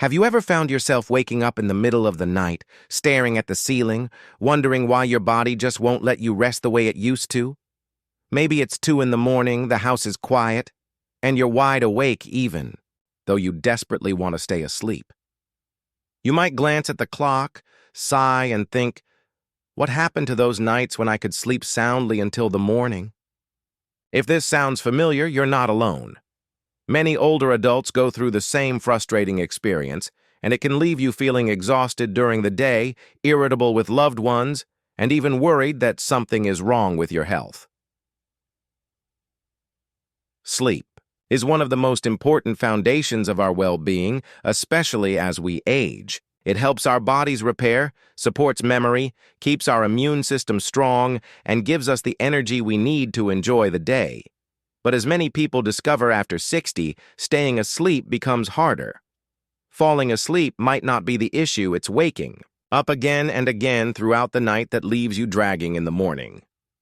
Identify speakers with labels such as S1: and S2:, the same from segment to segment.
S1: Have you ever found yourself waking up in the middle of the night, staring at the ceiling, wondering why your body just won't let you rest the way it used to? Maybe it's 2 in the morning, the house is quiet, and you're wide awake even, though you desperately want to stay asleep. You might glance at the clock, sigh, and think, what happened to those nights when I could sleep soundly until the morning? If this sounds familiar, you're not alone. Many older adults go through the same frustrating experience, and it can leave you feeling exhausted during the day, irritable with loved ones, and even worried that something is wrong with your health. Sleep is one of the most important foundations of our well-being, especially as we age. It helps our bodies repair, supports memory, keeps our immune system strong, and gives us the energy we need to enjoy the day. But as many people discover after 60, staying asleep becomes harder. Falling asleep might not be the issue, it's waking up again and again throughout the night that leaves you dragging in the morning.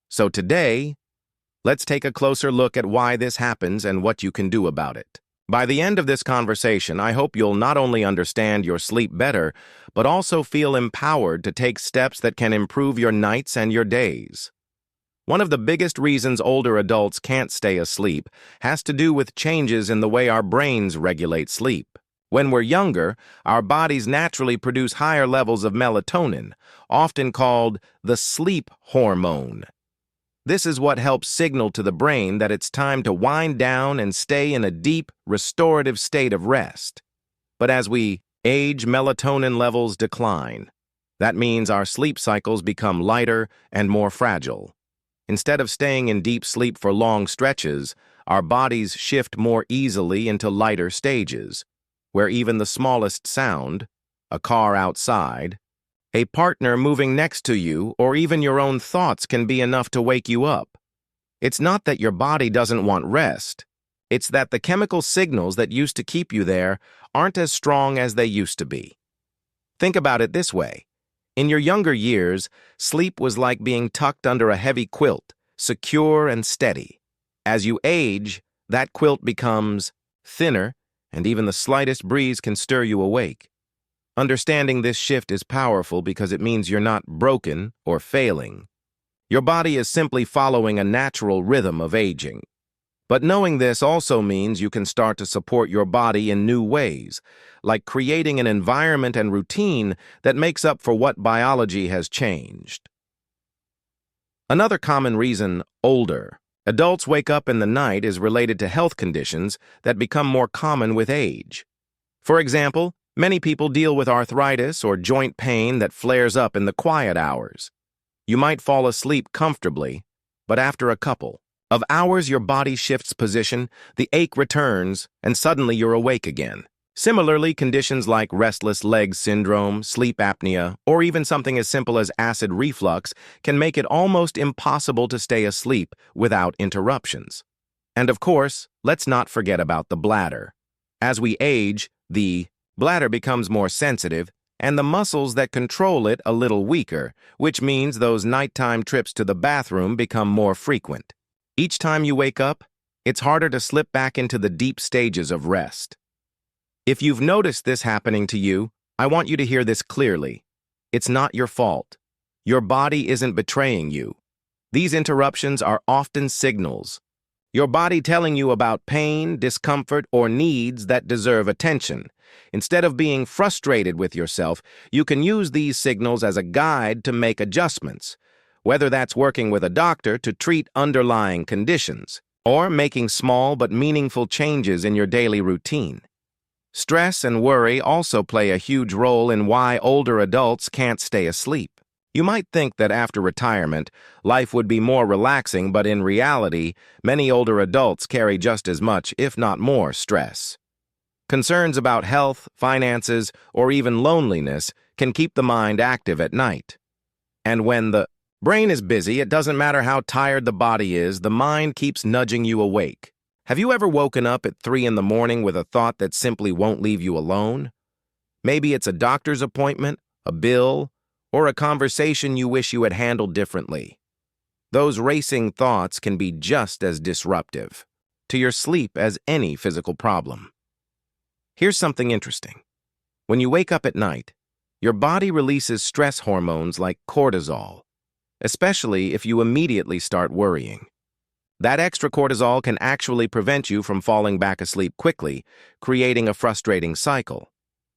S1: So today, let's take a closer look at why this happens and what you can do about it. By the end of this conversation, I hope you'll not only understand your sleep better, but also feel empowered to take steps that can improve your nights and your days. One of the biggest reasons older adults can't stay asleep has to do with changes in the way our brains regulate sleep. When we're younger, our bodies naturally produce higher levels of melatonin, often called the sleep hormone. This is what helps signal to the brain that it's time to wind down and stay in a deep, restorative state of rest. But as we age, melatonin levels decline. That means our sleep cycles become lighter and more fragile. Instead of staying in deep sleep for long stretches, our bodies shift more easily into lighter stages, where even the smallest sound, a car outside, a partner moving next to you, or even your own thoughts can be enough to wake you up. It's not that your body doesn't want rest. It's that the chemical signals that used to keep you there aren't as strong as they used to be. Think about it this way. In your younger years, sleep was like being tucked under a heavy quilt, secure and steady. As you age, that quilt becomes thinner, and even the slightest breeze can stir you awake. Understanding this shift is powerful because it means you're not broken or failing. Your body is simply following a natural rhythm of aging. But knowing this also means you can start to support your body in new ways, like creating an environment and routine that makes up for what biology has changed. Another common reason older adults wake up in the night is related to health conditions that become more common with age. For example, many people deal with arthritis or joint pain that flares up in the quiet hours. You might fall asleep comfortably, but after a couple of hours your body shifts position, the ache returns, and suddenly you're awake again. Similarly, conditions like restless leg syndrome, sleep apnea, or even something as simple as acid reflux can make it almost impossible to stay asleep without interruptions. And of course, let's not forget about the bladder. As we age, the bladder becomes more sensitive, and the muscles that control it a little weaker, which means those nighttime trips to the bathroom become more frequent. Each time you wake up, it's harder to slip back into the deep stages of rest. If you've noticed this happening to you, I want you to hear this clearly. It's not your fault. Your body isn't betraying you. These interruptions are often signals. Your body telling you about pain, discomfort, or needs that deserve attention. Instead of being frustrated with yourself, you can use these signals as a guide to make adjustments, whether that's working with a doctor to treat underlying conditions, or making small but meaningful changes in your daily routine. Stress and worry also play a huge role in why older adults can't stay asleep. You might think that after retirement, life would be more relaxing, but in reality, many older adults carry just as much, if not more, stress. Concerns about health, finances, or even loneliness can keep the mind active at night. And when the brain is busy, it doesn't matter how tired the body is, the mind keeps nudging you awake. Have you ever woken up at 3 in the morning with a thought that simply won't leave you alone? Maybe it's a doctor's appointment, a bill, or a conversation you wish you had handled differently. Those racing thoughts can be just as disruptive to your sleep as any physical problem. Here's something interesting. When you wake up at night, your body releases stress hormones like cortisol, especially if you immediately start worrying. That extra cortisol can actually prevent you from falling back asleep quickly, creating a frustrating cycle.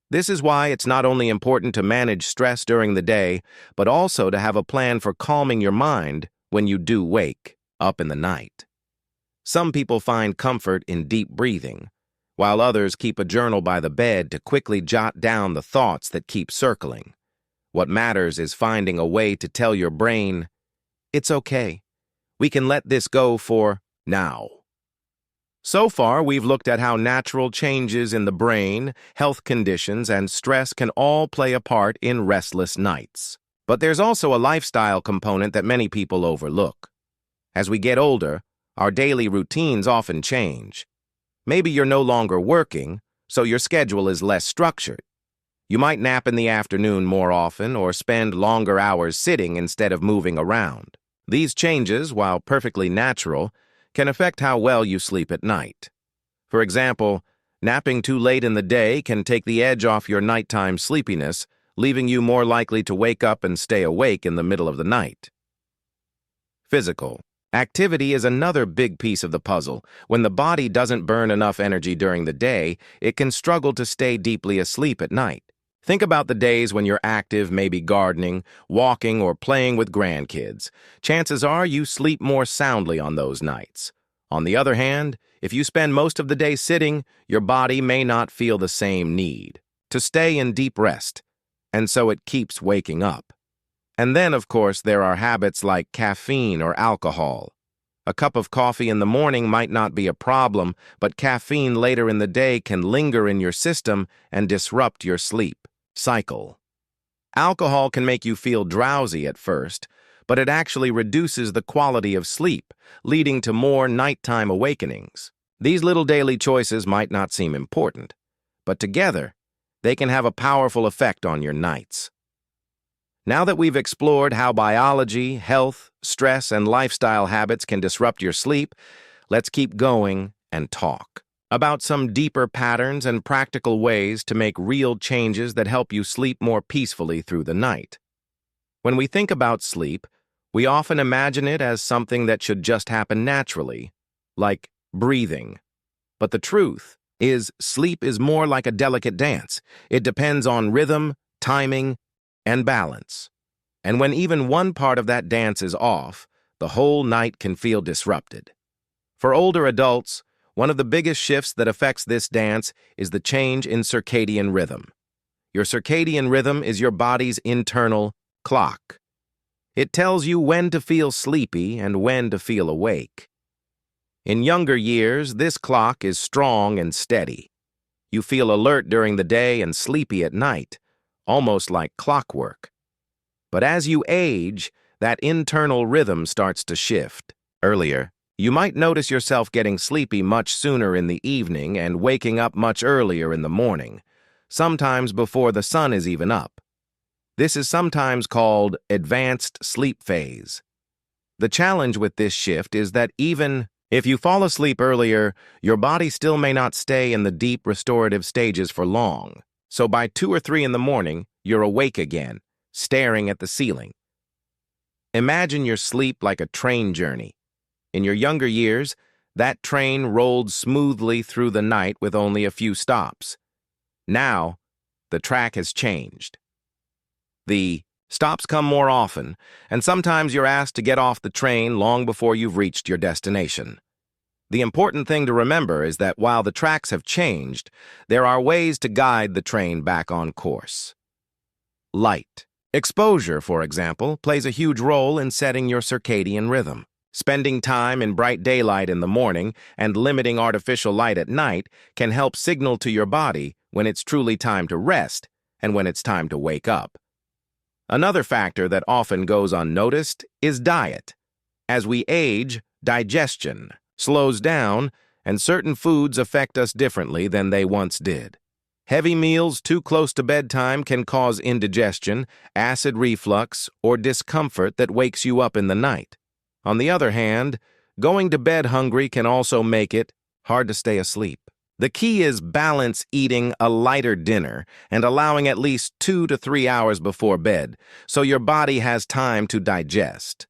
S1: This is why it's not only important to manage stress during the day, but also to have a plan for calming your mind when you do wake up in the night. Some people find comfort in deep breathing, while others keep a journal by the bed to quickly jot down the thoughts that keep circling. What matters is finding a way to tell your brain, "It's okay. We can let this go for now." So far, we've looked at how natural changes in the brain, health conditions, and stress can all play a part in restless nights. But there's also a lifestyle component that many people overlook. As we get older, our daily routines often change. Maybe you're no longer working, so your schedule is less structured. You might nap in the afternoon more often or spend longer hours sitting instead of moving around. These changes, while perfectly natural, can affect how well you sleep at night. For example, napping too late in the day can take the edge off your nighttime sleepiness, leaving you more likely to wake up and stay awake in the middle of the night. Physical activity is another big piece of the puzzle. When the body doesn't burn enough energy during the day, it can struggle to stay deeply asleep at night. Think about the days when you're active, maybe gardening, walking, or playing with grandkids. Chances are you sleep more soundly on those nights. On the other hand, if you spend most of the day sitting, your body may not feel the same need to stay in deep rest, and so it keeps waking up. And then, of course, there are habits like caffeine or alcohol. A cup of coffee in the morning might not be a problem, but caffeine later in the day can linger in your system and disrupt your sleep cycle. Alcohol can make you feel drowsy at first, but it actually reduces the quality of sleep, leading to more nighttime awakenings. These little daily choices might not seem important, but together, they can have a powerful effect on your nights. Now that we've explored how biology, health, stress, and lifestyle habits can disrupt your sleep, let's keep going and talk about some deeper patterns and practical ways to make real changes that help you sleep more peacefully through the night. When we think about sleep, we often imagine it as something that should just happen naturally, like breathing. But the truth is, sleep is more like a delicate dance. It depends on rhythm, timing, and balance. And when even one part of that dance is off, the whole night can feel disrupted. For older adults, one of the biggest shifts that affects this dance is the change in circadian rhythm. Your circadian rhythm is your body's internal clock. It tells you when to feel sleepy and when to feel awake. In younger years, this clock is strong and steady. You feel alert during the day and sleepy at night, almost like clockwork. But as you age, that internal rhythm starts to shift. Earlier, you might notice yourself getting sleepy much sooner in the evening and waking up much earlier in the morning, sometimes before the sun is even up. This is sometimes called advanced sleep phase. The challenge with this shift is that even if you fall asleep earlier, your body still may not stay in the deep restorative stages for long. So by 2 or 3 in the morning, you're awake again, staring at the ceiling. Imagine your sleep like a train journey. In your younger years, that train rolled smoothly through the night with only a few stops. Now, the track has changed. The stops come more often, and sometimes you're asked to get off the train long before you've reached your destination. The important thing to remember is that while the tracks have changed, there are ways to guide the train back on course. Light. Exposure, for example, plays a huge role in setting your circadian rhythm. Spending time in bright daylight in the morning and limiting artificial light at night can help signal to your body when it's truly time to rest and when it's time to wake up. Another factor that often goes unnoticed is diet. As we age, digestion slows down, and certain foods affect us differently than they once did. Heavy meals too close to bedtime can cause indigestion, acid reflux, or discomfort that wakes you up in the night. On the other hand, going to bed hungry can also make it hard to stay asleep. The key is balance eating a lighter dinner and allowing at least 2 to 3 hours before bed, so your body has time to digest.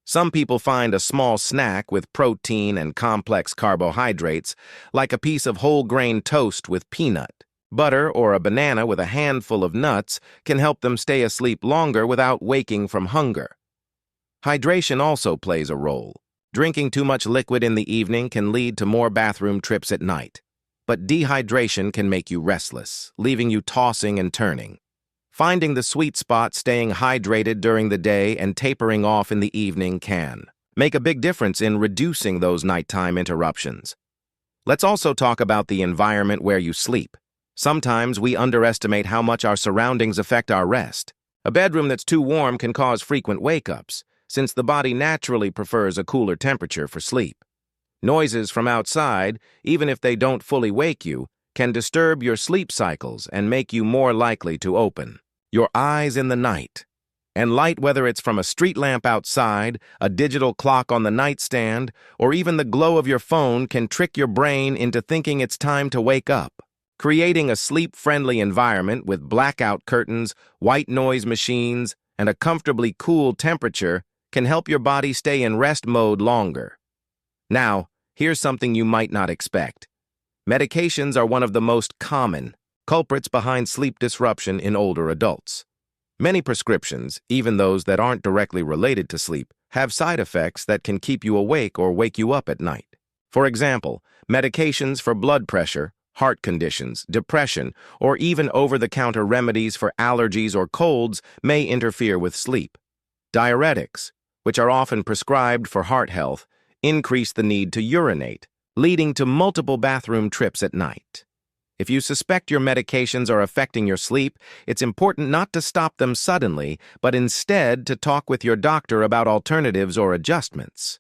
S1: Some people find a small snack with protein and complex carbohydrates, like a piece of whole grain toast with peanut, butter, or a banana with a handful of nuts, can help them stay asleep longer without waking from hunger. Hydration also plays a role. Drinking too much liquid in the evening can lead to more bathroom trips at night. But dehydration can make you restless, leaving you tossing and turning. Finding the sweet spot, staying hydrated during the day and tapering off in the evening can make a big difference in reducing those nighttime interruptions. Let's also talk about the environment where you sleep. Sometimes we underestimate how much our surroundings affect our rest. A bedroom that's too warm can cause frequent wake-ups, since the body naturally prefers a cooler temperature for sleep. Noises from outside, even if they don't fully wake you, can disturb your sleep cycles and make you more likely to open your eyes in the night. And light, whether it's from a street lamp outside, a digital clock on the nightstand, or even the glow of your phone, can trick your brain into thinking it's time to wake up. Creating a sleep-friendly environment with blackout curtains, white noise machines, and a comfortably cool temperature can help your body stay in rest mode longer. Now, here's something you might not expect. Medications are one of the most common culprits behind sleep disruption in older adults. Many prescriptions, even those that aren't directly related to sleep, have side effects that can keep you awake or wake you up at night. For example, medications for blood pressure, heart conditions, depression, or even over-the-counter remedies for allergies or colds may interfere with sleep. Diuretics, which are often prescribed for heart health, increase the need to urinate, leading to multiple bathroom trips at night. If you suspect your medications are affecting your sleep, it's important not to stop them suddenly, but instead to talk with your doctor about alternatives or adjustments.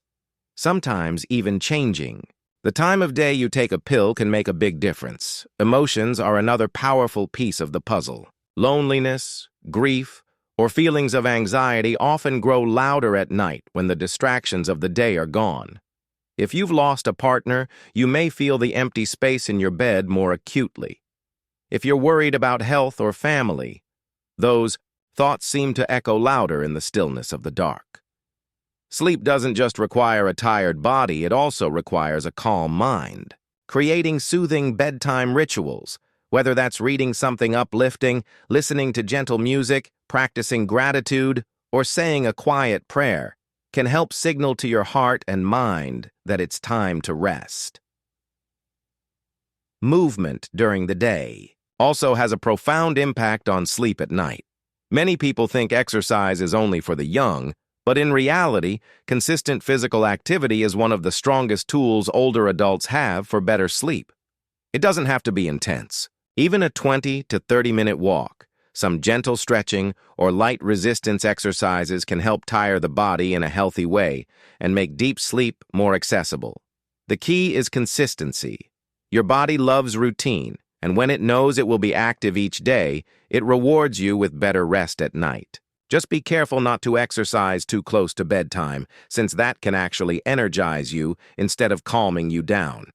S1: Sometimes even changing the time of day you take a pill can make a big difference. Emotions are another powerful piece of the puzzle. Loneliness, grief, or feelings of anxiety often grow louder at night when the distractions of the day are gone. If you've lost a partner, you may feel the empty space in your bed more acutely. If you're worried about health or family, those thoughts seem to echo louder in the stillness of the dark. Sleep doesn't just require a tired body, it also requires a calm mind. Creating soothing bedtime rituals, whether that's reading something uplifting, listening to gentle music, practicing gratitude, or saying a quiet prayer, can help signal to your heart and mind that it's time to rest. Movement during the day also has a profound impact on sleep at night. Many people think exercise is only for the young, but in reality, consistent physical activity is one of the strongest tools older adults have for better sleep. It doesn't have to be intense. Even a 20 to 30-minute walk, some gentle stretching, or light resistance exercises can help tire the body in a healthy way and make deep sleep more accessible. The key is consistency. Your body loves routine, and when it knows it will be active each day, it rewards you with better rest at night. Just be careful not to exercise too close to bedtime, since that can actually energize you instead of calming you down.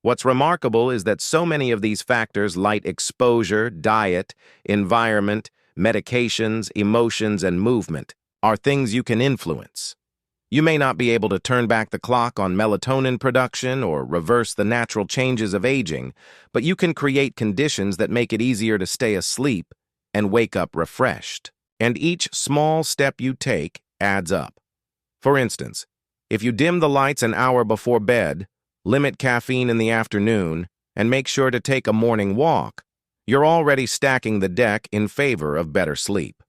S1: What's remarkable is that so many of these factors, light exposure, diet, environment, medications, emotions, and movement, are things you can influence. You may not be able to turn back the clock on melatonin production or reverse the natural changes of aging, but you can create conditions that make it easier to stay asleep and wake up refreshed. And each small step you take adds up. For instance, if you dim the lights an hour before bed, limit caffeine in the afternoon, and make sure to take a morning walk, you're already stacking the deck in favor of better sleep.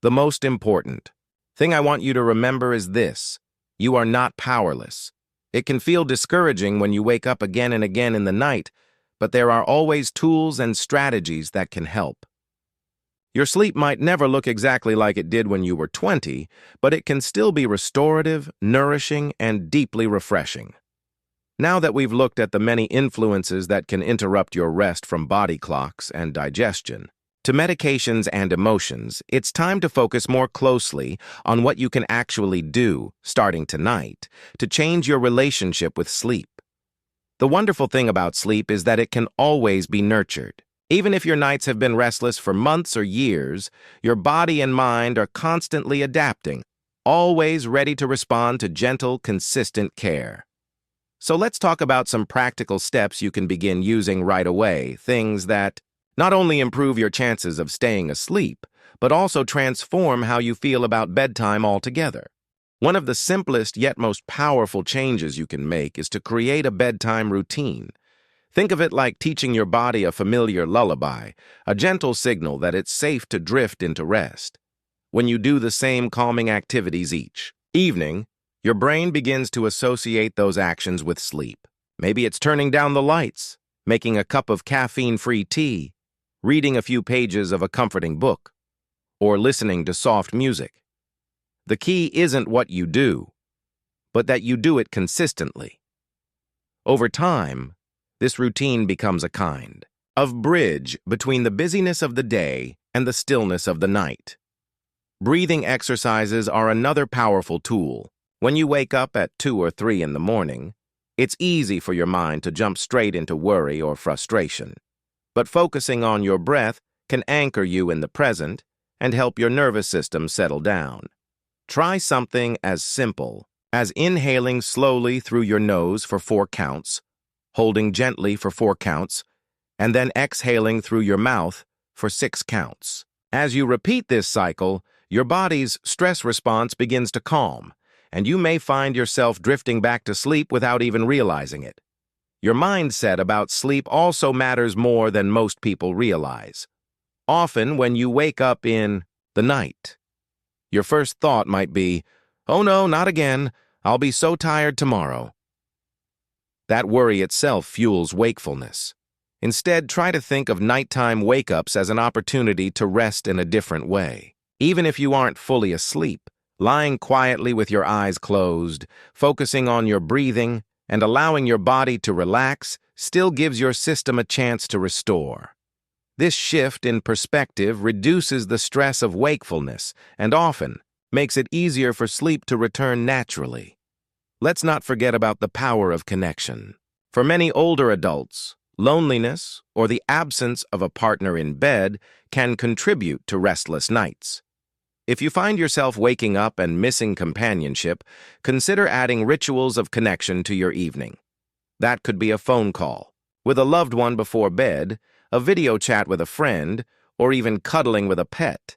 S1: The most important thing I want you to remember is this: you are not powerless. It can feel discouraging when you wake up again and again in the night, but there are always tools and strategies that can help. Your sleep might never look exactly like it did when you were 20, but it can still be restorative, nourishing, and deeply refreshing. Now that we've looked at the many influences that can interrupt your rest, from body clocks and digestion to medications and emotions, it's time to focus more closely on what you can actually do, starting tonight, to change your relationship with sleep. The wonderful thing about sleep is that it can always be nurtured. Even if your nights have been restless for months or years, your body and mind are constantly adapting, always ready to respond to gentle, consistent care. So let's talk about some practical steps you can begin using right away, things that not only improve your chances of staying asleep, but also transform how you feel about bedtime altogether. One of the simplest yet most powerful changes you can make is to create a bedtime routine. Think of it like teaching your body a familiar lullaby, a gentle signal that it's safe to drift into rest. When you do the same calming activities each evening, your brain begins to associate those actions with sleep. Maybe it's turning down the lights, making a cup of caffeine-free tea, reading a few pages of a comforting book, or listening to soft music. The key isn't what you do, but that you do it consistently. Over time, this routine becomes a kind of bridge between the busyness of the day and the stillness of the night. Breathing exercises are another powerful tool. When you wake up at 2 or 3 in the morning, it's easy for your mind to jump straight into worry or frustration. But focusing on your breath can anchor you in the present and help your nervous system settle down. Try something as simple as inhaling slowly through your nose for 4 counts, holding gently for 4 counts, and then exhaling through your mouth for 6 counts. As you repeat this cycle, your body's stress response begins to calm, and you may find yourself drifting back to sleep without even realizing it. Your mindset about sleep also matters more than most people realize. Often, when you wake up in the night, your first thought might be, "Oh no, not again. I'll be so tired tomorrow." That worry itself fuels wakefulness. Instead, try to think of nighttime wake-ups as an opportunity to rest in a different way. Even if you aren't fully asleep, lying quietly with your eyes closed, focusing on your breathing, and allowing your body to relax still gives your system a chance to restore. This shift in perspective reduces the stress of wakefulness and often makes it easier for sleep to return naturally. Let's not forget about the power of connection. For many older adults, loneliness or the absence of a partner in bed can contribute to restless nights. If you find yourself waking up and missing companionship, consider adding rituals of connection to your evening. That could be a phone call with a loved one before bed, a video chat with a friend, or even cuddling with a pet.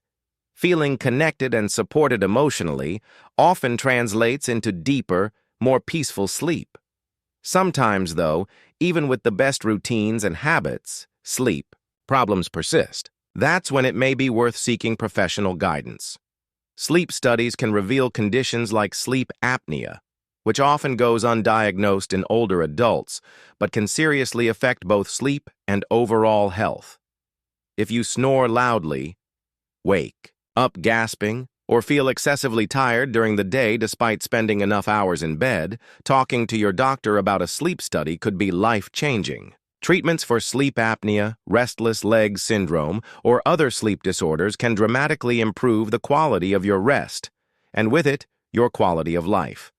S1: Feeling connected and supported emotionally often translates into deeper, more peaceful sleep. Sometimes, though, even with the best routines and habits, sleep problems persist. That's when it may be worth seeking professional guidance. Sleep studies can reveal conditions like sleep apnea, which often goes undiagnosed in older adults, but can seriously affect both sleep and overall health. If you snore loudly, wake up gasping, or feel excessively tired during the day despite spending enough hours in bed, talking to your doctor about a sleep study could be life-changing. Treatments for sleep apnea, restless leg syndrome, or other sleep disorders can dramatically improve the quality of your rest, and with it, your quality of life.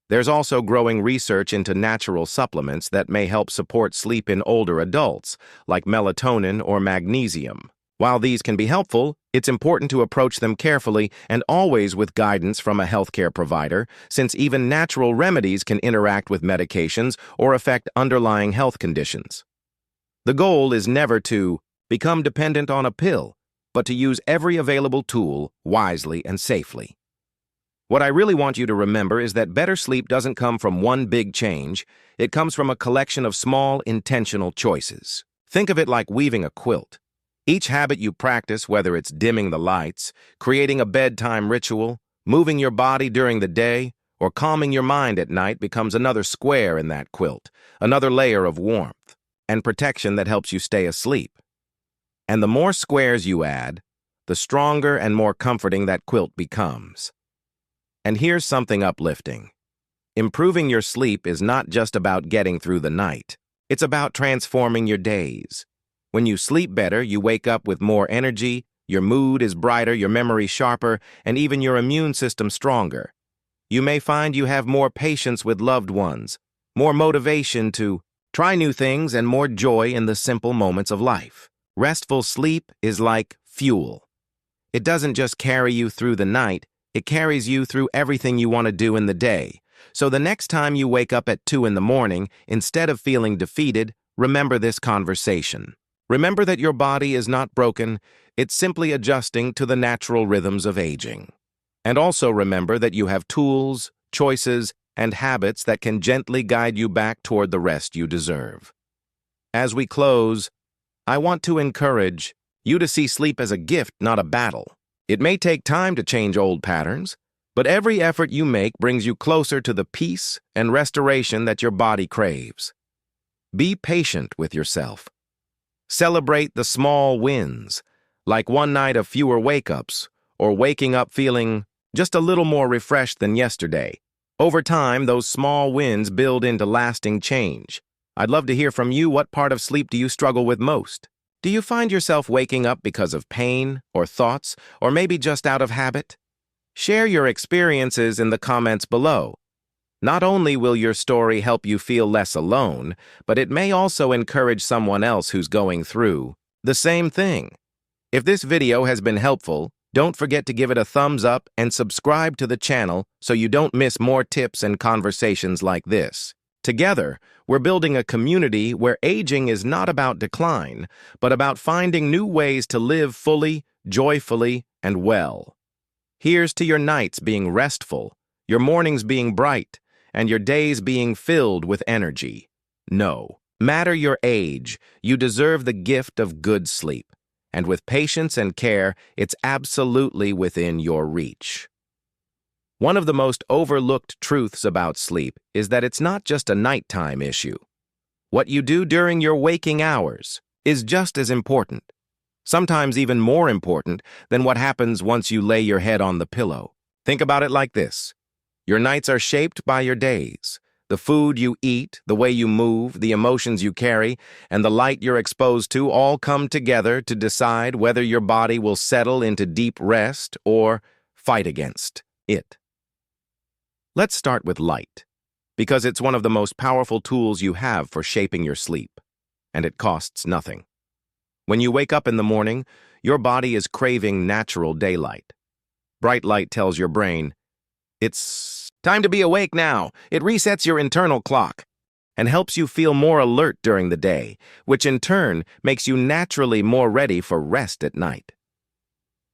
S1: There's also growing research into natural supplements that may help support sleep in older adults, like melatonin or magnesium. While these can be helpful, it's important to approach them carefully and always with guidance from a healthcare provider, since even natural remedies can interact with medications or affect underlying health conditions. The goal is never to become dependent on a pill, but to use every available tool wisely and safely. What I really want you to remember is that better sleep doesn't come from one big change. It comes from a collection of small, intentional choices. Think of it like weaving a quilt. Each habit you practice, whether it's dimming the lights, creating a bedtime ritual, moving your body during the day, or calming your mind at night, becomes another square in that quilt, another layer of warmth and protection that helps you stay asleep. And the more squares you add, the stronger and more comforting that quilt becomes. And here's something uplifting. Improving your sleep is not just about getting through the night. It's about transforming your days. When you sleep better, you wake up with more energy, your mood is brighter, your memory sharper, and even your immune system stronger. You may find you have more patience with loved ones, more motivation to Try new things and more joy in the simple moments of life. Restful sleep is like fuel. It doesn't just carry you through the night, it carries you through everything you want to do in the day. So the next time you wake up at 2 in the morning, instead of feeling defeated, remember this conversation. Remember that your body is not broken, it's simply adjusting to the natural rhythms of aging. And also remember that you have tools, choices, and habits that can gently guide you back toward the rest you deserve. As we close, I want to encourage you to see sleep as a gift, not a battle. It may take time to change old patterns, but every effort you make brings you closer to the peace and restoration that your body craves. Be patient with yourself. Celebrate the small wins, like one night of fewer wake-ups, or waking up feeling just a little more refreshed than yesterday. Over time, those small wins build into lasting change. I'd love to hear from you. What part of sleep do you struggle with most? Do you find yourself waking up because of pain or thoughts, or maybe just out of habit? Share your experiences in the comments below. Not only will your story help you feel less alone, but it may also encourage someone else who's going through the same thing. If this video has been helpful, don't forget to give it a thumbs up and subscribe to the channel so you don't miss more tips and conversations like this. Together, we're building a community where aging is not about decline, but about finding new ways to live fully, joyfully, and well. Here's to your nights being restful, your mornings being bright, and your days being filled with energy. No matter your age, you deserve the gift of good sleep. And with patience and care, it's absolutely within your reach. One of the most overlooked truths about sleep is that it's not just a nighttime issue. What you do during your waking hours is just as important, sometimes even more important than what happens once you lay your head on the pillow. Think about it like this. Your nights are shaped by your days. The food you eat, the way you move, the emotions you carry, and the light you're exposed to all come together to decide whether your body will settle into deep rest or fight against it. Let's start with light, because it's one of the most powerful tools you have for shaping your sleep, and it costs nothing. When you wake up in the morning, your body is craving natural daylight. Bright light tells your brain, it's time to be awake now. It resets your internal clock and helps you feel more alert during the day, which in turn makes you naturally more ready for rest at night.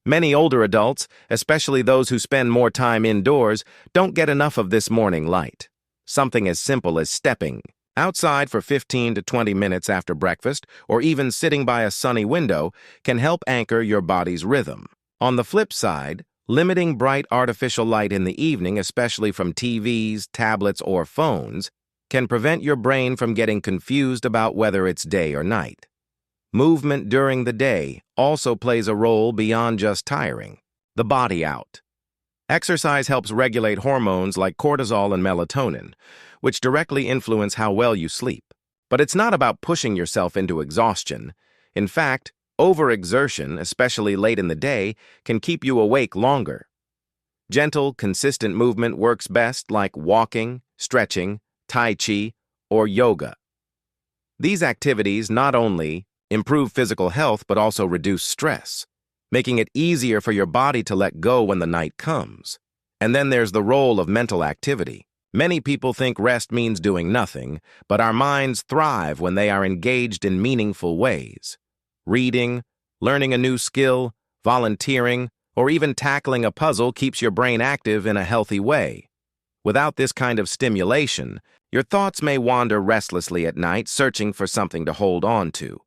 S1: Many older adults, especially those who spend more time indoors, don't get enough of this morning light. Something as simple as stepping outside for 15 to 20 minutes after breakfast, or even sitting by a sunny window, can help anchor your body's rhythm. On the flip side, limiting bright artificial light in the evening, especially from TVs, tablets, or phones, can prevent your brain from getting confused about whether it's day or night. Movement during the day also plays a role beyond just tiring the body out. Exercise helps regulate hormones like cortisol and melatonin, which directly influence how well you sleep. But it's not about pushing yourself into exhaustion. In fact, overexertion, especially late in the day, can keep you awake longer. Gentle, consistent movement works best, like walking, stretching, tai chi, or yoga. These activities not only improve physical health but also reduce stress, making it easier for your body to let go when the night comes. And then there's the role of mental activity. Many people think rest means doing nothing, but our minds thrive when they are engaged in meaningful ways. Reading, learning a new skill, volunteering, or even tackling a puzzle keeps your brain active in a healthy way. Without this kind of stimulation, your thoughts may wander restlessly at night, searching for something to hold on to.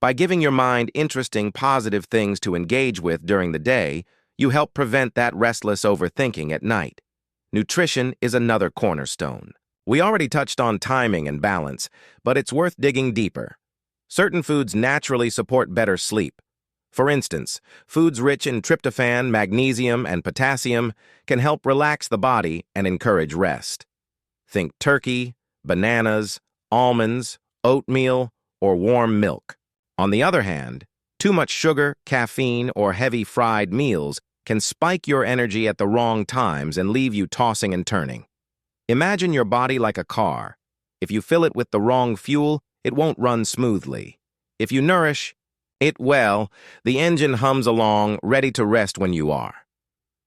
S1: By giving your mind interesting, positive things to engage with during the day, you help prevent that restless overthinking at night. Nutrition is another cornerstone. We already touched on timing and balance, but it's worth digging deeper. Certain foods naturally support better sleep. For instance, foods rich in tryptophan, magnesium, and potassium can help relax the body and encourage rest. Think turkey, bananas, almonds, oatmeal, or warm milk. On the other hand, too much sugar, caffeine, or heavy fried meals can spike your energy at the wrong times and leave you tossing and turning. Imagine your body like a car. If you fill it with the wrong fuel, it won't run smoothly. If you nourish it well, the engine hums along, ready to rest when you are.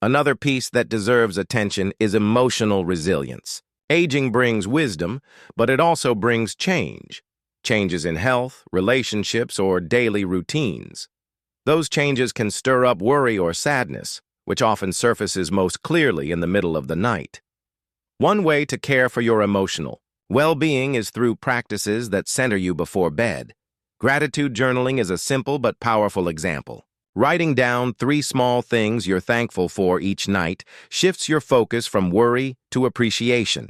S1: Another piece that deserves attention is emotional resilience. Aging brings wisdom, but it also brings change. Changes in health, relationships, or daily routines. Those changes can stir up worry or sadness, which often surfaces most clearly in the middle of the night. One way to care for your emotional well-being is through practices that center you before bed. Gratitude journaling is a simple but powerful example. Writing down 3 small things you're thankful for each night shifts your focus from worry to appreciation.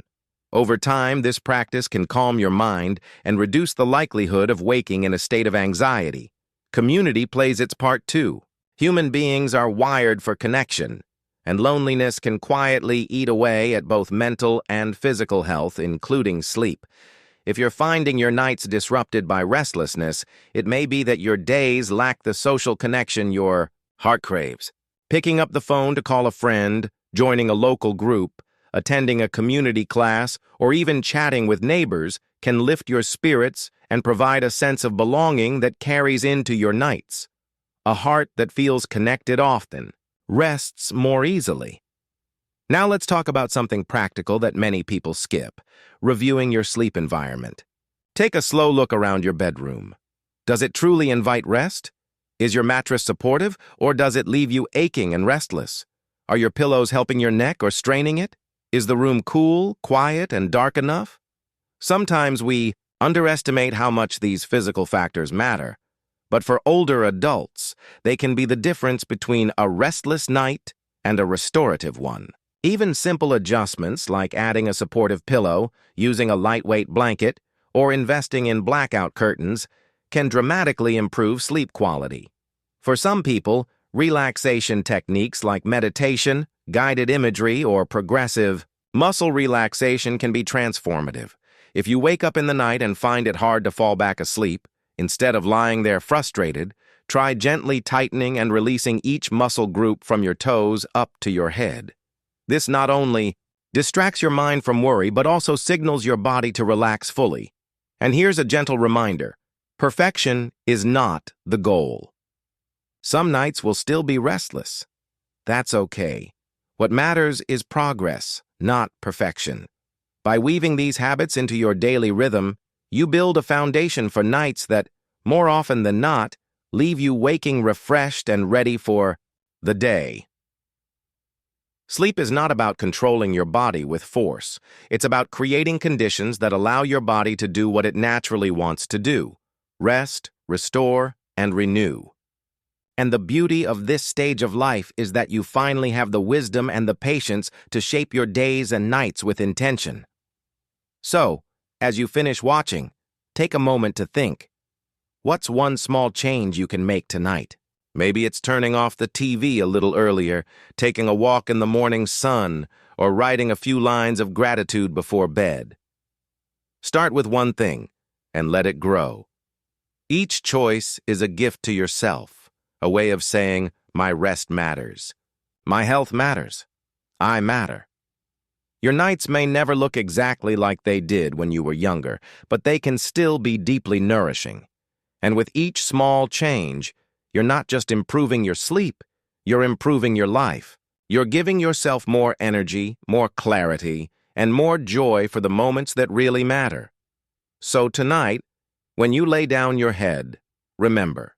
S1: Over time, this practice can calm your mind and reduce the likelihood of waking in a state of anxiety. Community plays its part too. Human beings are wired for connection, and loneliness can quietly eat away at both mental and physical health, including sleep. If you're finding your nights disrupted by restlessness, it may be that your days lack the social connection your heart craves. Picking up the phone to call a friend, joining a local group, attending a community class, or even chatting with neighbors can lift your spirits and provide a sense of belonging that carries into your nights. A heart that feels connected often rests more easily. Now let's talk about something practical that many people skip: reviewing your sleep environment. Take a slow look around your bedroom. Does it truly invite rest? Is your mattress supportive, or does it leave you aching and restless? Are your pillows helping your neck or straining it? Is the room cool, quiet, and dark enough? Sometimes we underestimate how much these physical factors matter, but for older adults, they can be the difference between a restless night and a restorative one. Even simple adjustments like adding a supportive pillow, using a lightweight blanket, or investing in blackout curtains can dramatically improve sleep quality. For some people, relaxation techniques like meditation, guided imagery, or progressive muscle relaxation can be transformative. If you wake up in the night and find it hard to fall back asleep, instead of lying there frustrated, try gently tightening and releasing each muscle group from your toes up to your head. This not only distracts your mind from worry, but also signals your body to relax fully. And here's a gentle reminder: perfection is not the goal. Some nights will still be restless. That's okay. What matters is progress, not perfection. By weaving these habits into your daily rhythm, you build a foundation for nights that, more often than not, leave you waking refreshed and ready for the day. Sleep is not about controlling your body with force. It's about creating conditions that allow your body to do what it naturally wants to do: rest, restore, and renew. And the beauty of this stage of life is that you finally have the wisdom and the patience to shape your days and nights with intention. So, as you finish watching, take a moment to think. What's one small change you can make tonight? Maybe it's turning off the TV a little earlier, taking a walk in the morning sun, or writing a few lines of gratitude before bed. Start with one thing and let it grow. Each choice is a gift to yourself, a way of saying, my rest matters. My health matters. I matter. Your nights may never look exactly like they did when you were younger, but they can still be deeply nourishing. And with each small change, you're not just improving your sleep, you're improving your life. You're giving yourself more energy, more clarity, and more joy for the moments that really matter. So tonight, when you lay down your head, remember,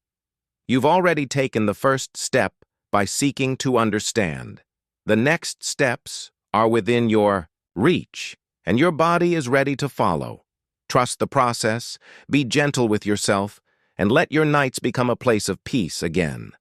S1: you've already taken the first step by seeking to understand. The next steps are within your reach, and your body is ready to follow. Trust the process, be gentle with yourself, and let your nights become a place of peace again.